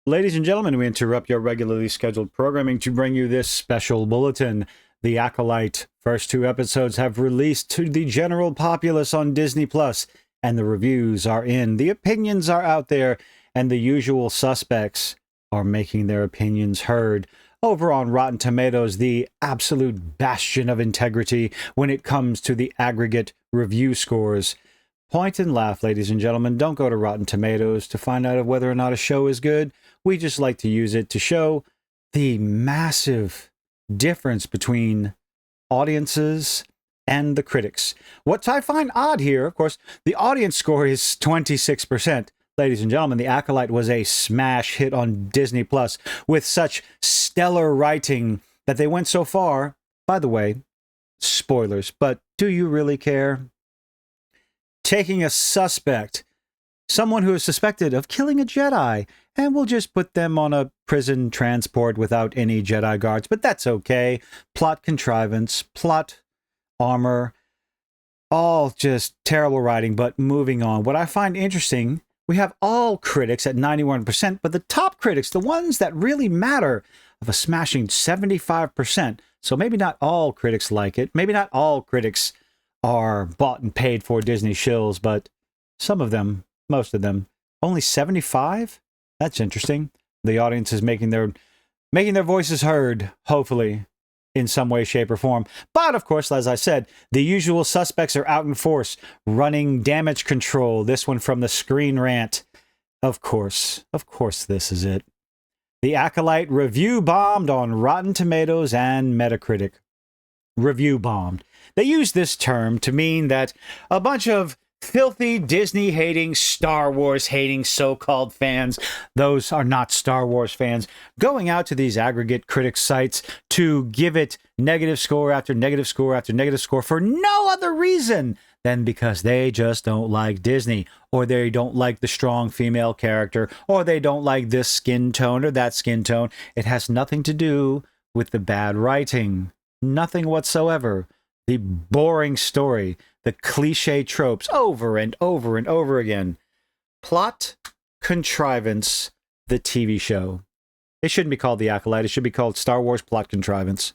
Ladies and gentlemen, we interrupt your regularly scheduled programming to bring you this special bulletin. The Acolyte first two episodes have released to the general populace on Disney Plus, and the reviews are in. The opinions are out there, and the usual suspects are making their opinions heard. Over on Rotten Tomatoes, the absolute bastion of integrity when it comes to the aggregate review scores. Point and laugh, ladies and gentlemen. Don't go to Rotten Tomatoes to find out whether or not a show is good. We just like to use it to show the massive difference between audiences and the critics. What I find odd here, of course, the audience score is 26%. Ladies and gentlemen, The Acolyte was a smash hit on Disney Plus with such stellar writing that they went so far. By the way, spoilers, but do you really care? Taking a suspect, someone who is suspected of killing a Jedi, and we'll just put them on a prison transport without any Jedi guards, but that's okay. Plot contrivance, plot armor, all just terrible writing, but moving on. What I find interesting, we have all critics at 91%, but the top critics, the ones that really matter, of a smashing 75%. So maybe not all critics like it. Maybe not all critics are bought and paid for Disney shills, but some of them, most of them, only 75? That's interesting. The audience is making their voices heard, hopefully, in some way, shape, or form. But, of course, as I said, the usual suspects are out in force, running damage control. This one from the Screen Rant. Of course, this is it. The Acolyte review bombed on Rotten Tomatoes and Metacritic. Review bombed. They use this term to mean that a bunch of filthy Disney-hating, Star Wars-hating so-called fans, those are not Star Wars fans, going out to these aggregate critic sites to give it negative score after negative score after negative score for no other reason than because they just don't like Disney, or they don't like the strong female character, or they don't like this skin tone or that skin tone. It has nothing to do with the bad writing. Nothing whatsoever. The boring story, the cliche tropes over and over and over again. Plot Contrivance, the TV show. It shouldn't be called The Acolyte. It should be called Star Wars Plot Contrivance.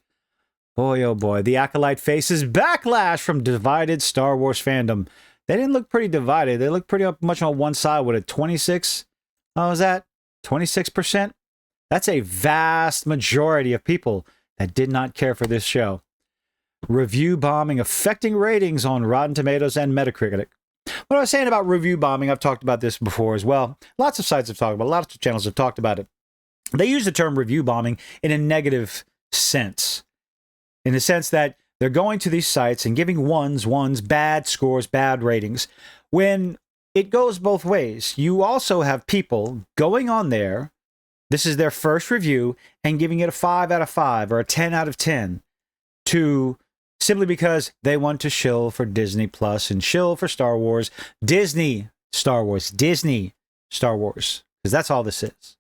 Boy, oh boy, The Acolyte faces backlash from divided Star Wars fandom. They didn't look pretty divided. They looked pretty much on one side with a 26. What was that? 26%? That's a vast majority of people that did not care for this show. Review bombing affecting ratings on Rotten Tomatoes and Metacritic. What I was saying about review bombing, I've talked about this before as well. Lots of sites have talked about it. Lots of channels have talked about it. They use the term review bombing in a negative sense. In the sense that they're going to these sites and giving ones, bad scores, bad ratings. When it goes both ways, you also have people going on there, this is their first review, and giving it a 5 out of 5 or a 10 out of 10 to simply because they want to shill for Disney Plus and shill for Star Wars. Disney Star Wars. Disney Star Wars. Because that's all this is.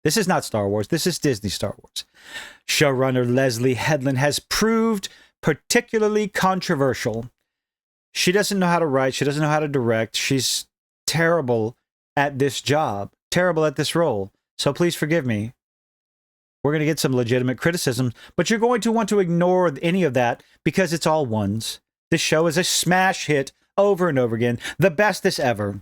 This is not Star Wars. This is Disney Star Wars. Showrunner Leslie Headland has proved particularly controversial. She doesn't know how to write. She doesn't know how to direct. She's terrible at this job. Terrible at this role. So please forgive me. We're going to get some legitimate criticism, but you're going to want to ignore any of that because it's all ones. This show is a smash hit over and over again. The bestest ever.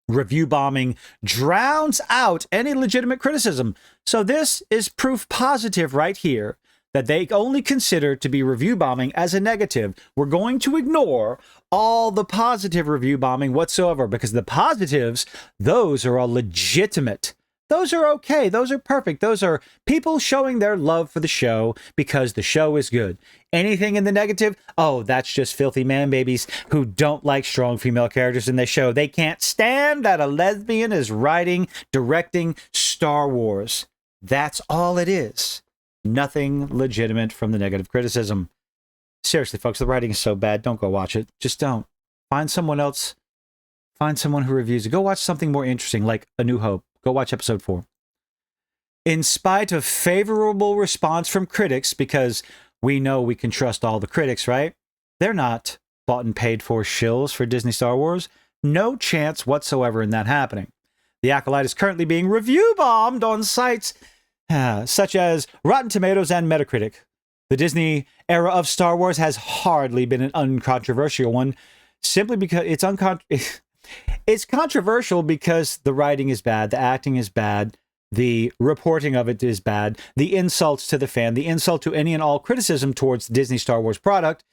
Review bombing drowns out any legitimate criticism. So this is proof positive right here that they only consider to be review bombing as a negative. We're going to ignore all the positive review bombing whatsoever because the positives, those are all legitimate. Those are okay. Those are perfect. Those are people showing their love for the show because the show is good. Anything in the negative, oh, that's just filthy man babies who don't like strong female characters in their show. They can't stand that a lesbian is writing, directing Star Wars. That's all it is. Nothing legitimate from the negative criticism. Seriously, folks, the writing is so bad. Don't go watch it. Just don't. Find someone else. Find someone who reviews it. Go watch something more interesting like A New Hope. Go watch episode 4. In spite of favorable response from critics, because we know we can trust all the critics, right? They're not bought and paid for shills for Disney Star Wars. No chance whatsoever in that happening. The Acolyte is currently being review bombed on sites such as Rotten Tomatoes and Metacritic. The Disney era of Star Wars has hardly been an uncontroversial one, simply because it's controversial because the writing is bad, the acting is bad, the reporting of it is bad, the insults to the fan, the insult to any and all criticism towards the Disney Star Wars product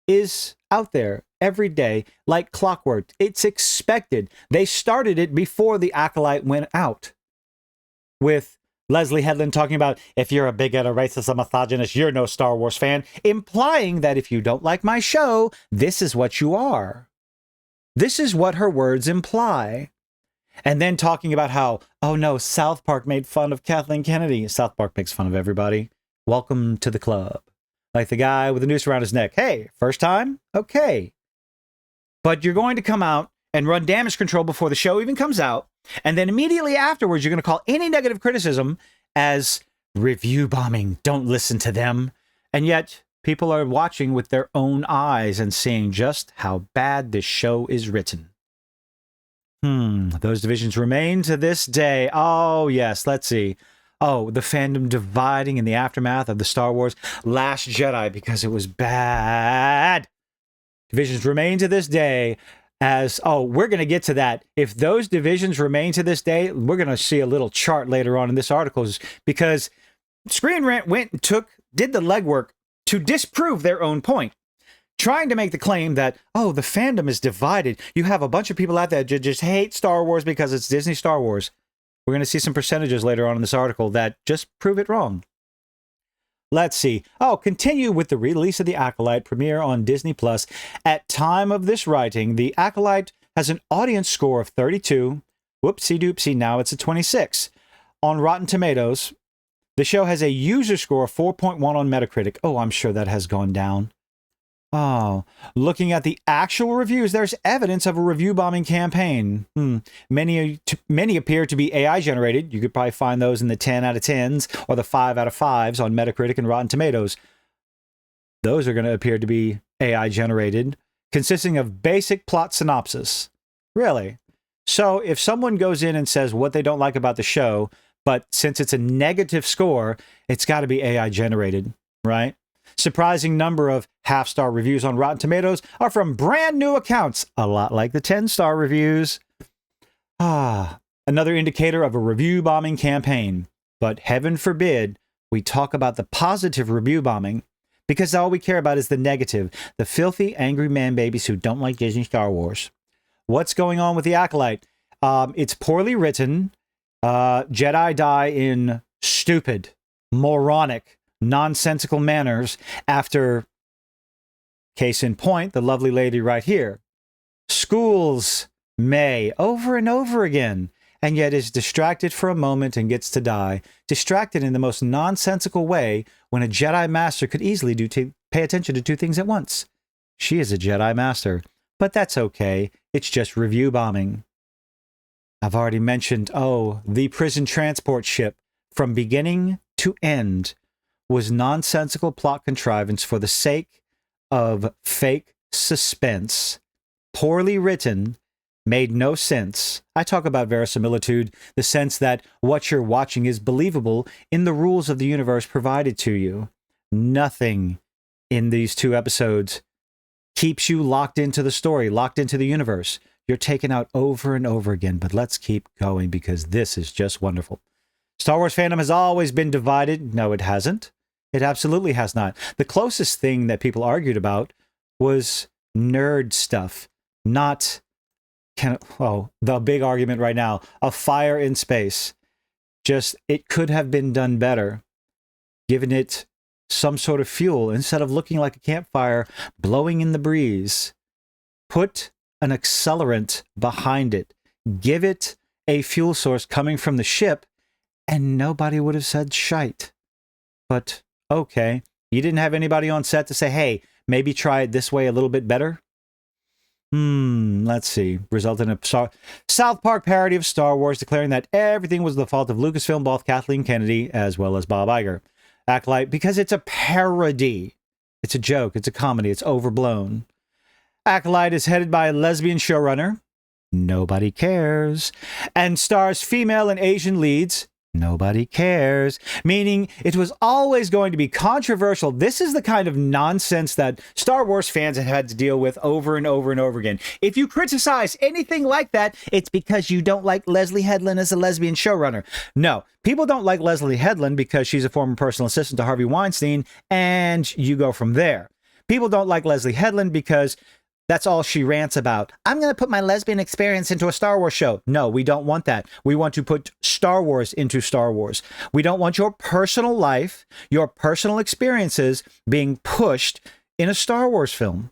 is out there every day like clockwork. It's expected. They started it before the Acolyte went out, with Leslie Headland talking about, if you're a bigot, a racist, a misogynist, you're no Star Wars fan, implying that if you don't like my show, this is what you are. This is what her words imply. And then talking about how, oh no, South Park made fun of Kathleen Kennedy. South Park makes fun of everybody. Welcome to the club. Like the guy with the noose around his neck. Hey, first time? Okay. But you're going to come out and run damage control before the show even comes out. And then immediately afterwards, you're going to call any negative criticism as review bombing. Don't listen to them. And yet people are watching with their own eyes and seeing just how bad this show is written. Those divisions remain to this day. Oh, yes. Let's see. Oh, the fandom dividing in the aftermath of the Star Wars Last Jedi because it was bad. Divisions remain to this day as, oh, we're going to get to that. If those divisions remain to this day, we're going to see a little chart later on in this article, because Screen Rant went and did the legwork to disprove their own point, trying to make the claim that, oh, the fandom is divided. You have a bunch of people out there that just hate Star Wars because it's Disney Star Wars. We're going to see some percentages later on in this article that just prove it wrong. Let's see. Oh, continue with the release of The Acolyte premiere on Disney+. At time of this writing, The Acolyte has an audience score of 32. Whoopsie doopsie, now it's a 26. On Rotten Tomatoes, the show has a user score of 4.1 on Metacritic. Oh, I'm sure that has gone down. Oh, looking at the actual reviews, there's evidence of a review bombing campaign. Many appear to be AI generated. You could probably find those in the 10 out of 10s or the 5 out of 5s on Metacritic and Rotten Tomatoes. Those are going to appear to be AI generated, consisting of basic plot synopsis. Really? So if someone goes in and says what they don't like about the show, but since it's a negative score, it's got to be AI generated, right? Surprising number of half-star reviews on Rotten Tomatoes are from brand new accounts, a lot like the 10-star reviews. Another indicator of a review bombing campaign. But heaven forbid we talk about the positive review bombing, because all we care about is the negative, the filthy, angry man-babies who don't like Disney Star Wars. What's going on with The Acolyte? It's poorly written. Jedi die in stupid, moronic, nonsensical manners after, case in point, the lovely lady right here. Schools may, over and over again, and yet is distracted for a moment and gets to die. Distracted in the most nonsensical way when a Jedi Master could easily pay attention to two things at once. She is a Jedi Master, but that's okay. It's just review bombing. I've already mentioned, the prison transport ship from beginning to end was nonsensical plot contrivance for the sake of fake suspense. Poorly written, made no sense. I talk about verisimilitude, the sense that what you're watching is believable in the rules of the universe provided to you. Nothing in these 2 episodes keeps you locked into the story, locked into the universe. You're taken out over and over again, but let's keep going because this is just wonderful. Star Wars fandom has always been divided. No, it hasn't. It absolutely has not. The closest thing that people argued about was nerd stuff, not the big argument right now, a fire in space. Just, it could have been done better, given it some sort of fuel instead of looking like a campfire blowing in the breeze. Put an accelerant behind it. Give it a fuel source coming from the ship, and nobody would have said shite. But okay, you didn't have anybody on set to say, hey, maybe try it this way a little bit better? Let's see. Resulted in a South Park parody of Star Wars declaring that everything was the fault of Lucasfilm boss Kathleen Kennedy as well as Bob Iger. Acolyte, because it's a parody. It's a joke. It's a comedy. It's overblown. Acolyte is headed by a lesbian showrunner. Nobody cares. And stars female and Asian leads. Nobody cares, meaning it was always going to be controversial. This is the kind of nonsense that Star Wars fans have had to deal with over and over and over again. If you criticize anything like that, it's because you don't like Leslie Headland as a lesbian showrunner. No, people don't like Leslie Headland because she's a former personal assistant to Harvey Weinstein, and you go from there. People don't like Leslie Headland because that's all she rants about. I'm going to put my lesbian experience into a Star Wars show. No, we don't want that. We want to put Star Wars into Star Wars. We don't want your personal life, your personal experiences being pushed in a Star Wars film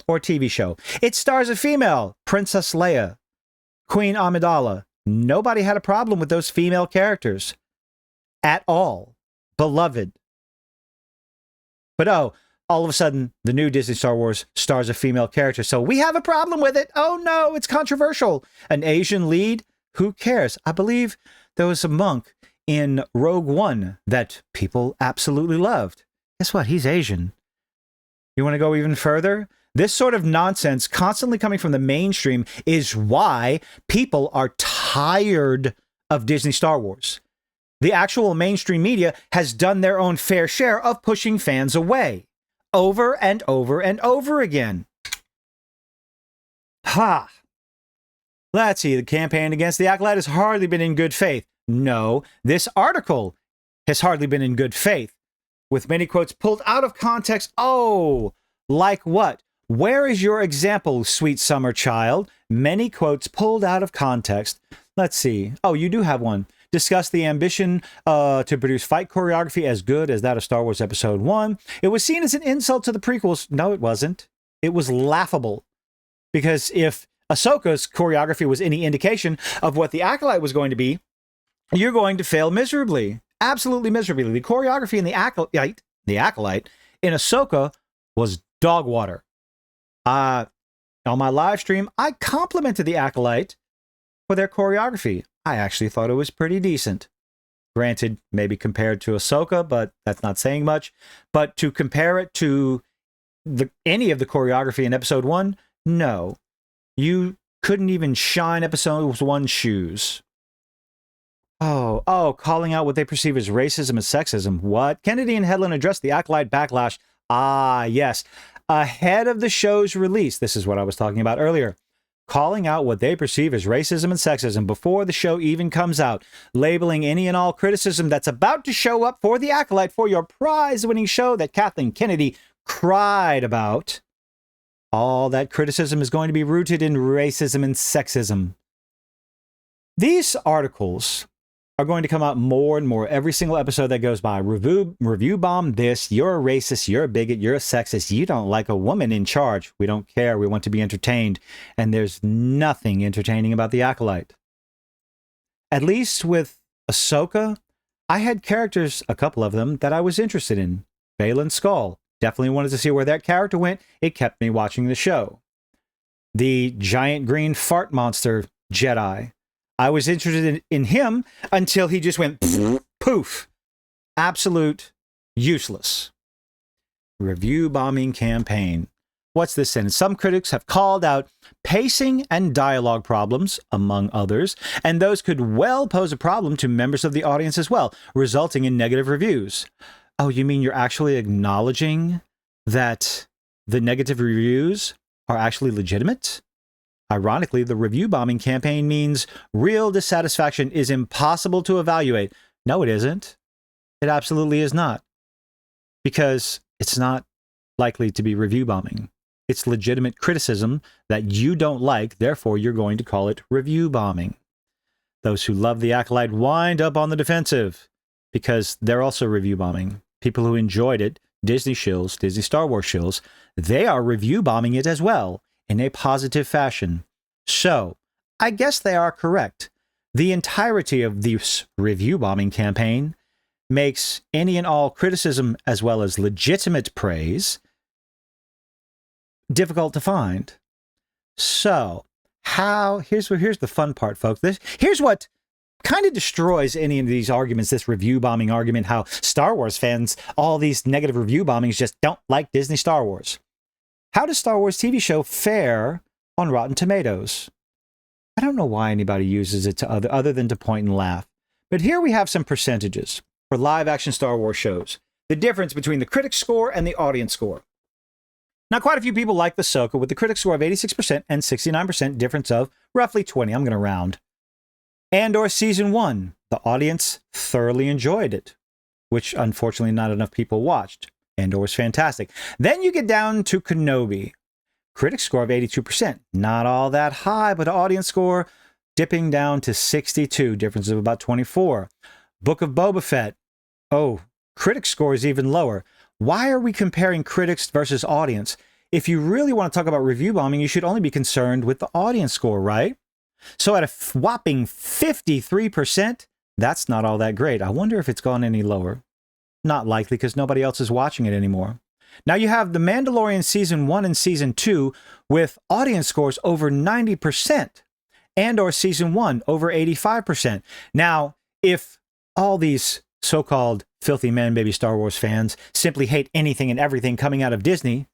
or TV show. It stars a female, Princess Leia, Queen Amidala. Nobody had a problem with those female characters at all. Beloved. But all of a sudden, the new Disney Star Wars stars a female character. So we have a problem with it. Oh no, it's controversial. An Asian lead? Who cares? I believe there was a monk in Rogue One that people absolutely loved. Guess what? He's Asian. You want to go even further? This sort of nonsense constantly coming from the mainstream is why people are tired of Disney Star Wars. The actual mainstream media has done their own fair share of pushing fans away. Over and over and over again. Ha! Let's see, the campaign against the Acolyte has hardly been in good faith. No, this article has hardly been in good faith. With many quotes pulled out of context. Oh, like what? Where is your example, sweet summer child? Many quotes pulled out of context. Let's see. Oh, you do have one. Discussed the ambition to produce fight choreography as good as that of Star Wars Episode 1. It was seen as an insult to the prequels. No, it wasn't. It was laughable. Because if Ahsoka's choreography was any indication of what the Acolyte was going to be, you're going to fail miserably. Absolutely miserably. The choreography in the Acolyte in Ahsoka was dog water. On my live stream, I complimented the Acolyte for their choreography. I actually thought it was pretty decent. Granted, maybe compared to Ahsoka, but that's not saying much. But to compare it to any of the choreography in Episode 1, no. You couldn't even shine Episode 1's shoes. Oh, calling out what they perceive as racism and sexism. What? Kennedy and Headland addressed the Acolyte backlash. Ah, yes. Ahead of the show's release. This is what I was talking about earlier. Calling out what they perceive as racism and sexism before the show even comes out, labeling any and all criticism that's about to show up for the Acolyte for your prize-winning show that Kathleen Kennedy cried about. All that criticism is going to be rooted in racism and sexism. These articles are going to come out more and more every single episode that goes by. Review bomb this. You're a racist. You're a bigot. You're a sexist. You don't like a woman in charge. We don't care. We want to be entertained. And there's nothing entertaining about the Acolyte. At least with Ahsoka, I had characters, a couple of them, that I was interested in. Baylan Skoll. Definitely wanted to see where that character went. It kept me watching the show. The giant green fart monster Jedi. I was interested in him until he just went poof. Absolute useless. Review bombing campaign. What's this sentence? Some critics have called out pacing and dialogue problems, among others, and those could well pose a problem to members of the audience as well, resulting in negative reviews. Oh, you mean you're actually acknowledging that the negative reviews are actually legitimate? Ironically, the review bombing campaign means real dissatisfaction is impossible to evaluate. No, it isn't. It absolutely is not. Because it's not likely to be review bombing. It's legitimate criticism that you don't like, therefore you're going to call it review bombing. Those who love the Acolyte wind up on the defensive because they're also review bombing. People who enjoyed it, Disney shills, Disney Star Wars shills, they are review bombing it as well. In a positive fashion. So, I guess they are correct. The entirety of this review bombing campaign makes any and all criticism as well as legitimate praise difficult to find. So, here's the fun part, folks. Here's what kind of destroys any of these arguments, this review bombing argument, how Star Wars fans, all these negative review bombings just don't like Disney Star Wars. How does Star Wars TV show fare on Rotten Tomatoes? I don't know why anybody uses it to other than to point and laugh. But here we have some percentages for live action Star Wars shows. The difference between the critic score and the audience score. Now, quite a few people like Ahsoka with the critic score of 86% and 69% difference of roughly 20. I'm going to round. Andor Season 1. The audience thoroughly enjoyed it, which unfortunately not enough people watched. Andor was fantastic. Then you get down to Kenobi. Critic score of 82%. Not all that high, but audience score dipping down to 62. Difference of about 24. Book of Boba Fett. Oh, critic score is even lower. Why are we comparing critics versus audience? If you really want to talk about review bombing, you should only be concerned with the audience score, right? So at a whopping 53%, that's not all that great. I wonder if it's gone any lower. Not likely, because nobody else is watching it anymore. Now you have The Mandalorian Season 1 and Season 2 with audience scores over 90%. Andor Season 1 over 85%. Now, if all these so-called filthy man-baby Star Wars fans simply hate anything and everything coming out of Disney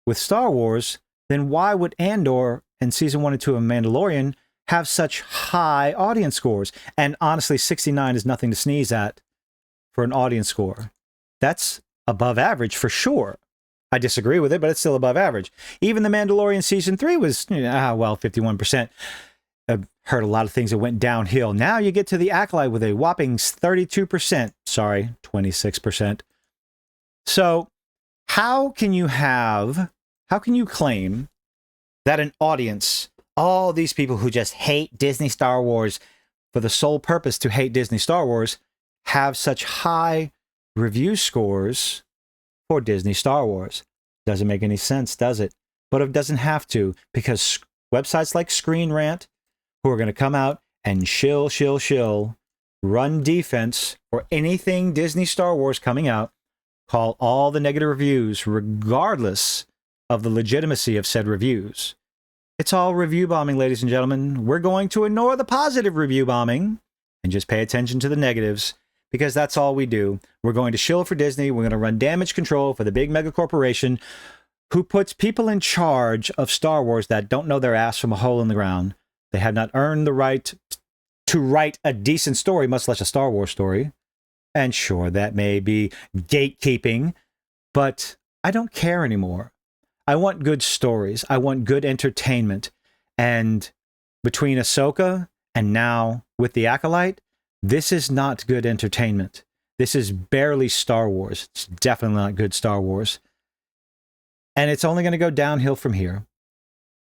with Star Wars, then why would Andor and Season 1 and 2 of Mandalorian have such high audience scores? And honestly, 69 is nothing to sneeze at for an audience score. That's above average for sure. I disagree with it, but it's still above average. Even The Mandalorian Season 3 was, 51%. I've heard a lot of things that went downhill. Now you get to The Acolyte with a whopping 32%. Sorry, 26%. So how can you claim that an audience, all these people who just hate Disney Star Wars for the sole purpose to hate Disney Star Wars, have such high review scores for Disney Star Wars? Doesn't make any sense, does it? But it doesn't have to, because websites like Screen Rant, who are going to come out and shill, run defense for anything Disney Star Wars coming out, call all the negative reviews, regardless of the legitimacy of said reviews. It's all review bombing, ladies and gentlemen. We're going to ignore the positive review bombing and just pay attention to the negatives, because that's all we do. We're going to shill for Disney. We're going to run damage control for the big mega corporation who puts people in charge of Star Wars that don't know their ass from a hole in the ground. They have not earned the right to write a decent story, much less a Star Wars story. And sure, that may be gatekeeping, but I don't care anymore. I want good stories. I want good entertainment. And between Ahsoka and now with The Acolyte, this is not good entertainment. This is barely Star Wars. It's definitely not good Star Wars. And it's only going to go downhill from here.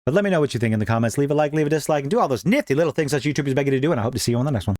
But let me know what you think in the comments. Leave a like, leave a dislike, and do all those nifty little things that YouTube is begging you to do, and I hope to see you on the next one.